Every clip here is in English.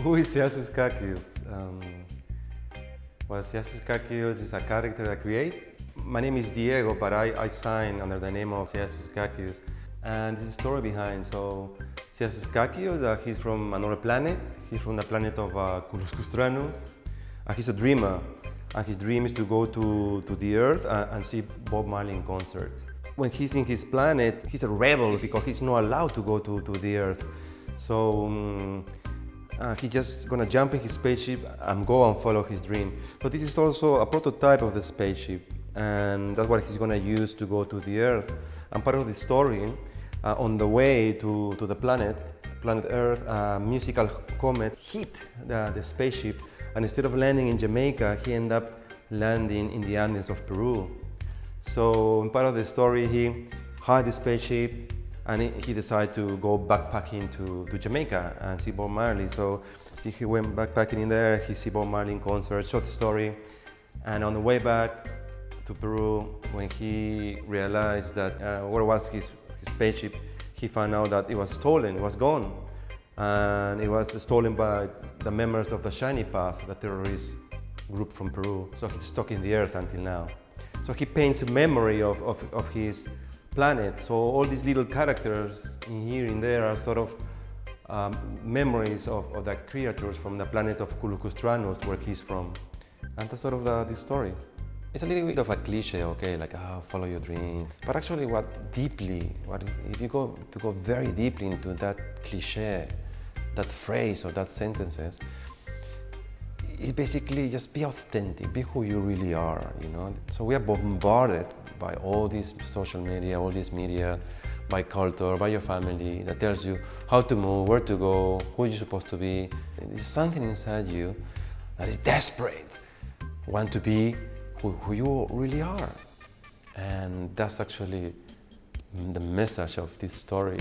Who is Ceasius Kakius? Well, Ceasius Kakius is a character I create. My name is Diego, but I sign under the name of Ceasius Kakius. And there's a story behind. So, Ceasius Kakius, he's from another planet. He's from the planet of Culus. He's a dreamer. And his dream is to go to the Earth and see Bob Marley in concert. When he's in his planet, he's a rebel because he's not allowed to go to the Earth. So he's just gonna jump in his spaceship and go and follow his dream. So this is also a prototype of the spaceship, and that's what he's gonna use to go to the Earth. And part of the story, on the way to the planet Earth, a musical comet hit the spaceship, and instead of landing in Jamaica, he ended up landing in the Andes of Peru. So in part of the story, he hired the spaceship and he decided to go backpacking to Jamaica and see Bob Marley. So he went backpacking in there, he see Bob Marley in concert, short story. And on the way back to Peru, when he realized that where was his spaceship, he found out that it was stolen, it was gone. And it was stolen by the members of the Shiny Path, the terrorist group from Peru. So he's stuck in the earth until now. So he paints a memory of his planet. So all these little characters in here and there are sort of memories of the creatures from the planet of Culus, where he's from. And that's sort of the story. It's a little bit of a cliche, okay, like, follow your dream. But actually if you go very deeply into that cliche, that phrase or that sentences, it's basically just be authentic, be who you really are, you know? So we are bombarded by all this social media, all this media, by culture, by your family, that tells you how to move, where to go, who you're supposed to be. There's something inside you that is desperate, want to be who you really are. And that's actually the message of this story.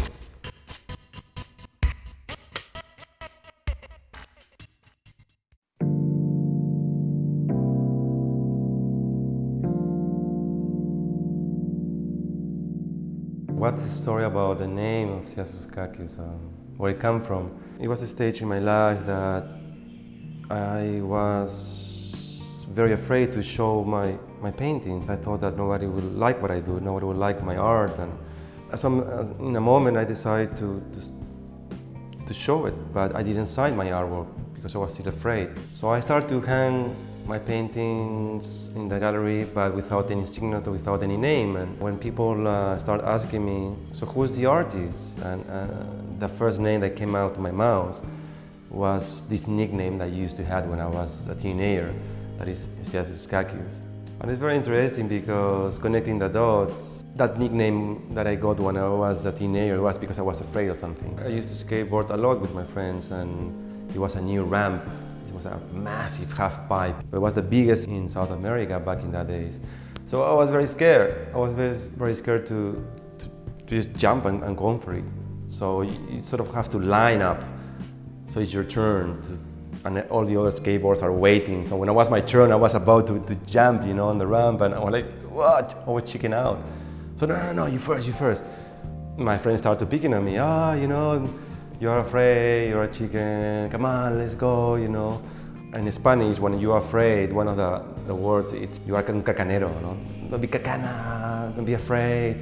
What's the story about the name of Ceasius Kakius, where it came from? It was a stage in my life that I was very afraid to show my paintings. I thought that nobody would like what I do, nobody would like my art. And in a moment I decided to show it, but I didn't sign my artwork because I was still afraid. So I started to hang my paintings in the gallery, but without any signature, without any name. And when people start asking me, so who's the artist? And the first name that came out of my mouth was this nickname that I used to have when I was a teenager, that is Ceasius Kakius. And it's very interesting because connecting the dots, that nickname that I got when I was a teenager was because I was afraid of something. I used to skateboard a lot with my friends, and it was a new ramp. It was a massive half pipe. It was the biggest in South America back in that days. So I was very scared. I was very scared to just jump and go for it. So you sort of have to line up. So it's your turn, and all the other skateboards are waiting. So when it was my turn, I was about to jump, you know, on the ramp, and I was like, what? I was chicken out. So no, you first. My friends started picking on me. You know, you're afraid, you're a chicken, come on, let's go, you know. And in Spanish, when you're afraid, one of the words, it's you are un cacanero, no? Don't be cacana, don't be afraid.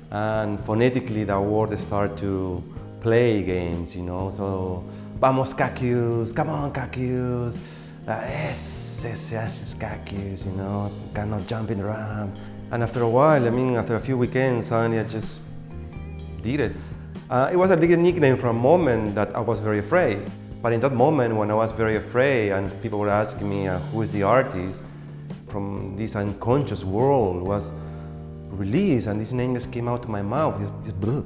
And phonetically, the words start to play games, you know. So, vamos Kakius, come on Kakius, Ceasius Kakius, you know, cannot jump in the ramp. And after a while, after a few weekends, suddenly I just did it. It was a big nickname for a moment that I was very afraid. But in that moment when I was very afraid and people were asking me who is the artist, from this unconscious world was released and this name just came out of my mouth, just blue.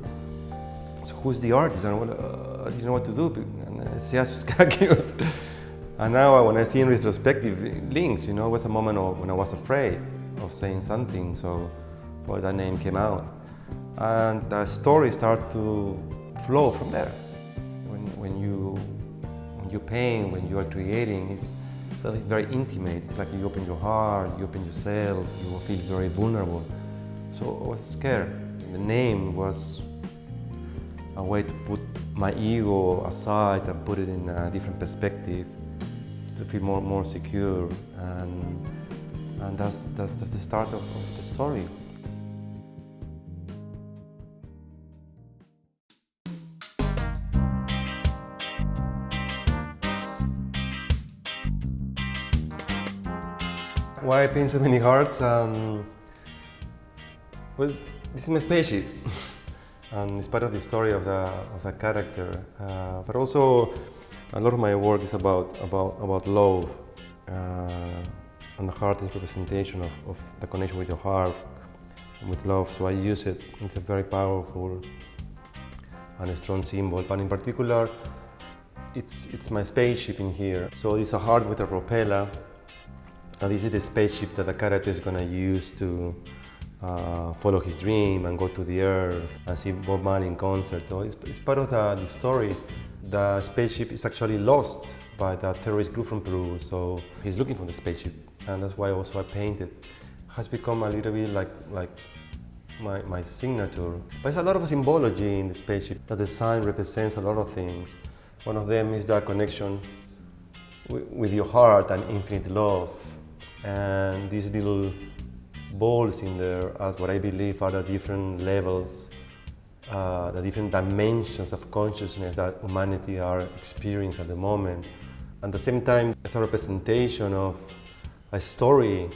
So who's the artist? And I didn't know what to do. And Ceasius Kakius. And now when I see in retrospective links, you know, it was a moment when I was afraid of saying something, so that name came out. And the story starts to flow from there. When you paint, when you are creating, it's something very intimate. It's like you open your heart, you open yourself, you feel very vulnerable. So I was scared. The name was a way to put my ego aside and put it in a different perspective to feel more secure, and that's the start of the story. Why I paint so many hearts? Well, this is my spaceship, and it's part of the story of the character. But also, a lot of my work is about love, and the heart is representation of the connection with your heart and with love. So I use it. It's a very powerful and a strong symbol. But in particular, it's my spaceship in here. So it's a heart with a propeller. And this is the spaceship that the character is going to use to follow his dream and go to the Earth and see Bob Marley in concert. So it's part of the story. The spaceship is actually lost by the terrorist group from Peru, so he's looking for the spaceship, and that's why also I painted. It has become a little bit like my signature. But there's a lot of symbology in the spaceship. The design represents a lot of things. One of them is the connection with your heart and infinite love. And these little balls in there are what I believe are the different levels, the different dimensions of consciousness that humanity are experiencing at the moment. At the same time, it's a representation of a story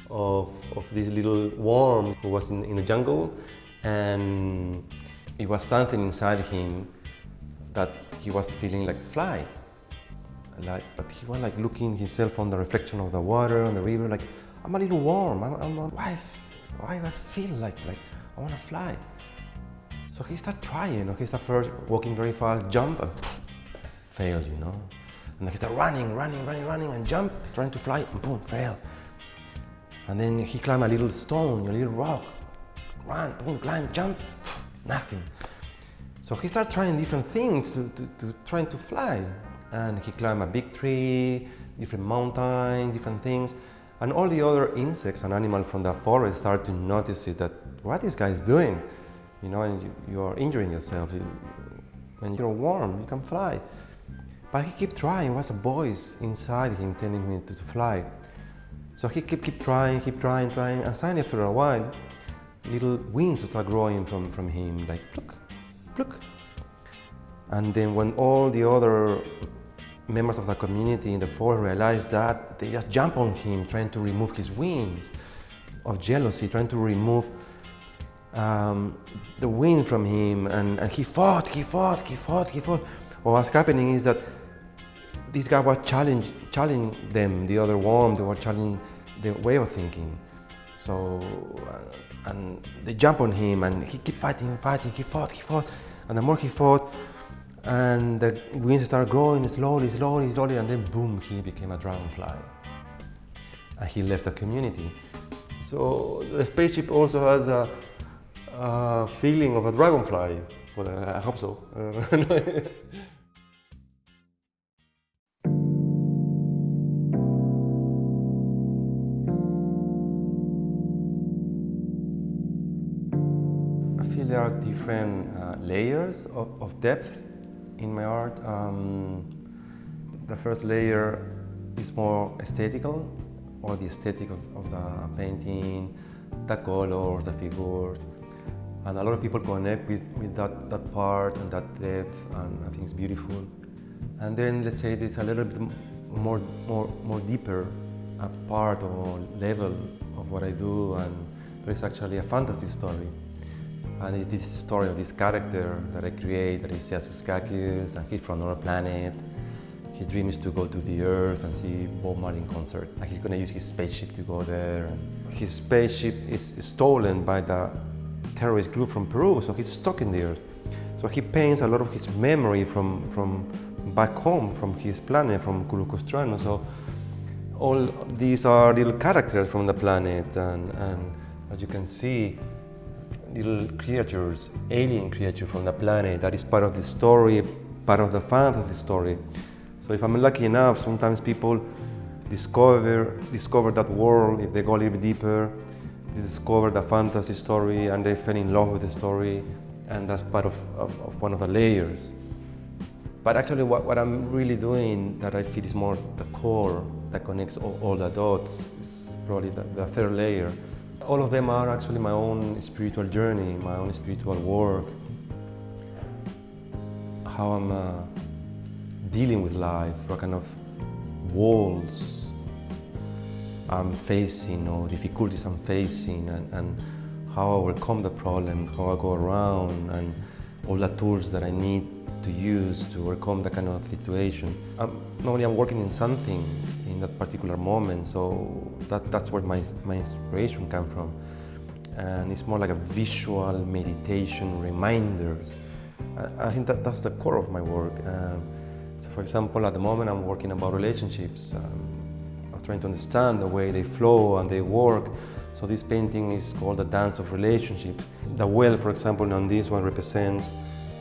of this little worm who was in the jungle, and it was something inside him that he was feeling like fly. But he was looking himself on the reflection of the water on the river, like, I'm a little warm. Why I feel like I want to fly? So he started trying. He started first walking very fast, jump, and failed, And then he started running, and jump, trying to fly, and boom, fail. And then he climbed a little stone, a little rock, run, boom, climb, jump, nothing. So he started trying different things to trying to fly. And he climbed a big tree, different mountains, different things. And all the other insects and animals from the forest started to notice that what this guy is doing, and you are injuring yourself. When you're warm, you can fly. But he kept trying. There was a voice inside him telling him to fly. So he kept trying, and suddenly after a while, little wings start growing from him, like pluck, pluck. And then when all the other members of the community in the forest realized that, they just jump on him, trying to remove his wings of jealousy, trying to remove the wind from him, and he fought. What was happening is that this guy was challenging them, the other worm, they were challenging the way of thinking. So, and they jump on him, and he kept fighting, he fought, and the more he fought, and the wings started growing slowly, and then boom, he became a dragonfly. And he left the community. So the spaceship also has a feeling of a dragonfly. Well, I hope so. I feel there are different layers of depth in my art. The first layer is more aesthetical, or the aesthetic of the painting, the colors, the figures, and a lot of people connect with that part and that depth, and I think it's beautiful. And then let's say there's a little bit more deeper part or level of what I do, and there's actually a fantasy story. And it's this story of this character that I create, that is Ceasius Kakius, and he's from another planet. His dream is to go to the Earth and see Bob Marley in concert. And he's going to use his spaceship to go there. His spaceship is stolen by the terrorist group from Peru, so he's stuck in the Earth. So he paints a lot of his memory from back home, from his planet, from Culucostrano. So all these are little characters from the planet, and as you can see, little creatures, alien creatures from the planet. That is part of the story, part of the fantasy story. So if I'm lucky enough, sometimes people discover that world. If they go a little bit deeper, they discover the fantasy story, and they fell in love with the story, and that's part of one of the layers. But actually what I'm really doing that I feel is more the core that connects all the dots is probably the third layer. All of them are actually my own spiritual journey, my own spiritual work, how I'm dealing with life, what kind of walls I'm facing or difficulties I'm facing, and how I overcome the problem, how I go around, and all the tools that I need to use to overcome that kind of situation. Normally I'm working in something in that particular moment, so that's where my inspiration comes from. And it's more like a visual meditation, reminders. I think that's the core of my work. So for example, at the moment I'm working about relationships. I'm trying to understand the way they flow and they work. So this painting is called The Dance of Relationships. The well, for example, on this one represents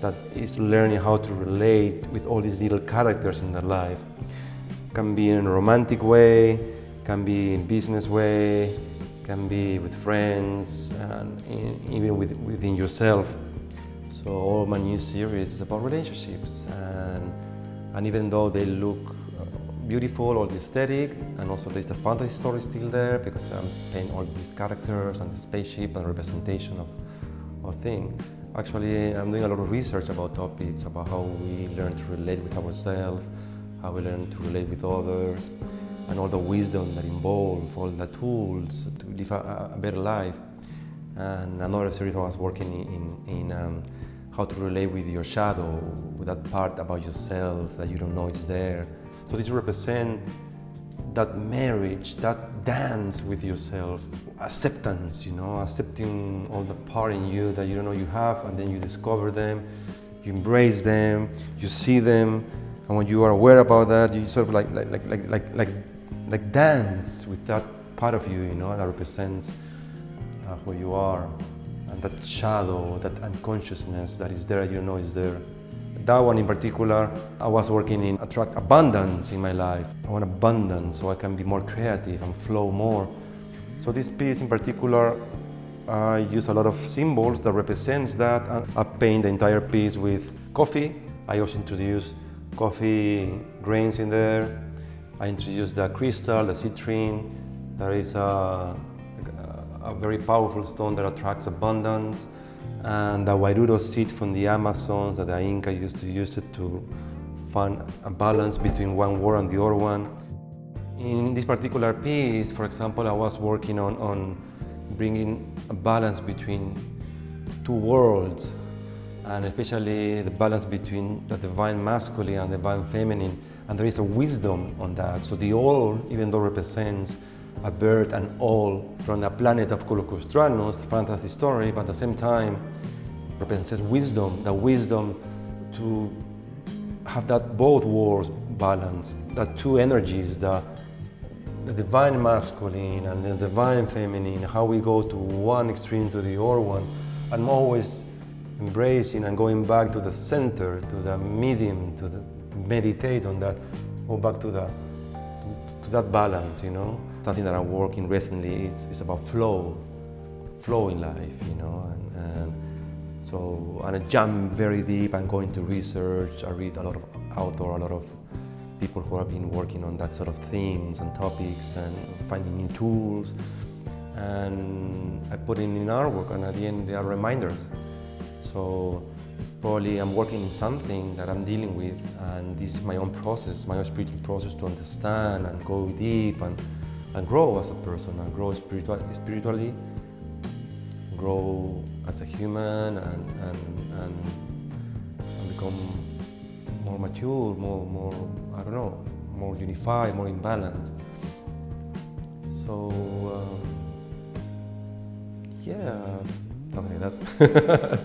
that is learning how to relate with all these little characters in their life. Can be in a romantic way, can be in business way, can be with friends, and even within yourself. So all my new series is about relationships, and even though they look beautiful, all the aesthetic, and also there's the fantasy story still there because I'm painting all these characters and the spaceship and representation of things. Actually, I'm doing a lot of research about topics, about how we learn to relate with ourselves, how we learn to relate with others, and all the wisdom that involves, all the tools to live a better life. And another series I was working in how to relate with your shadow, with that part about yourself that you don't know is there. So this represents that marriage, that dance with yourself, acceptance, accepting all the part in you that you don't know you have, and then you discover them, you embrace them, you see them, and when you are aware about that, you sort of like dance with that part of you, that represents who you are, and that shadow, that unconsciousness that is there, you don't know is there. That one in particular, I was working in attract abundance in my life. I want abundance so I can be more creative and flow more. So this piece in particular, I use a lot of symbols that represents that. I paint the entire piece with coffee. I also introduce coffee grains in there. I introduce the crystal, the citrine. There is a very powerful stone that attracts abundance. And the Wairuro seed from the Amazons that the Inca used to use it to find a balance between one world and the other one. In this particular piece, for example, I was working on bringing a balance between two worlds, and especially the balance between the divine masculine and divine feminine. And there is a wisdom on that. So the all, even though represents a bird and all from the planet of Colocustranus, the fantasy story, but at the same time represents wisdom, the wisdom to have that both worlds balanced, that two energies, the divine masculine and the divine feminine, how we go to one extreme to the other one. I'm always embracing and going back to the center, to the medium, meditate on that, go back to that balance, Something that I'm working recently, it's about flow in life, and so I jump very deep and go into research. I read a lot of authors, a lot of people who have been working on that sort of themes and topics and finding new tools, and I put it in artwork, and at the end they are reminders. So probably I'm working in something that I'm dealing with, and this is my own process, my own spiritual process to understand and go deep and grow as a person, and grow spiritually, grow as a human, and become more mature, more I don't know, more unified, more in balance. So yeah, something like that.